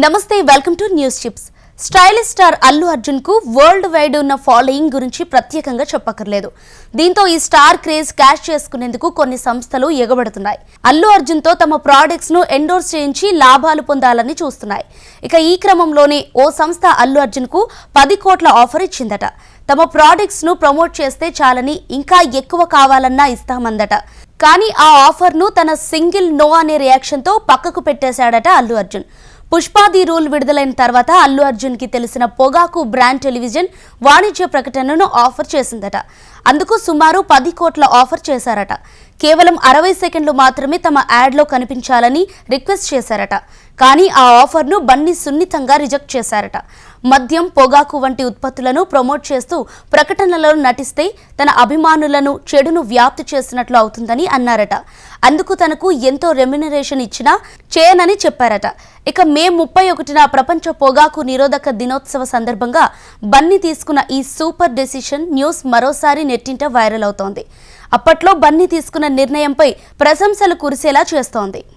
నమస్తే welcome to news chips. Stylish star Allu Arjun కు world wide ఉన్న ఫాలోయింగ్ గురించి ప్రత్యేకంగా చెప్పక్కర్లేదు. దీంతో ఈ స్టార్ క్రేజ్ క్యాష్ చేసుకునేందుకు కొన్ని సంస్థలు ఎగబడుతున్నాయి. అల్లు అర్జున్ తో తమ ప్రొడక్ట్స్ ను ఎండోర్స్ చేయించి లాభాలు పొందాలని చూస్తున్నాయి. ఇక ఈ క్రమంలోనే ఓ సంస్థ అల్లు అర్జున్ కు 10 కోట్ల ఆఫర్ ఇచ్చిందట. తమ ప్రొడక్ట్స్ ను ప్రమోట్ చేస్తే చాలని ఇంకా ఎక్కువ కావాలన్నా ఇస్తామందట. కానీ ఆ ఆఫర్ ను తన సింగిల్ నో అనే రియాక్షన్ తో పక్కకు పెట్టేశాడట అల్లు అర్జున్. పుష్పాది రూల్ విడుదలైన తర్వాత అల్లు అర్జున్ కి తెలిసిన పొగాకు బ్రాండ్ టెలివిజన్ వాణిజ్య ప్రకటనను ఆఫర్ చేసిందట. అందుకు సుమారు 10 కోట్ల ఆఫర్ చేశారట. కేవలం 60 సెకండ్లు మాత్రమే తమ యాడ్లో కనిపించాలని రిక్వెస్ట్ చేశారట. కానీ ఆ ఆఫర్ను బన్నీ సున్నితంగా రిజెక్ట్ చేశారట. మద్యం, పొగాకు వంటి ఉత్పత్తులను ప్రమోట్ చేస్తూ ప్రకటనలో నటిస్తే తన అభిమానులను చెడును వ్యాప్తి చేసినట్లు అవుతుందని అన్నారట. అందుకు తనకు ఎంతో రెమ్యునరేషన్ ఇచ్చినా చేయనని చెప్పారట. ఇక మే 31న ప్రపంచ పొగాకు నిరోధక దినోత్సవ సందర్భంగా బన్నీ తీసుకున్న ఈ సూపర్ డెసిషన్ న్యూస్ మరోసారి నెట్టింట వైరల్ అవుతోంది. అప్పట్లో బన్నీ తీసుకున్న నిర్ణయంపై ప్రశంసలు కురిసేలా చేస్తోంది.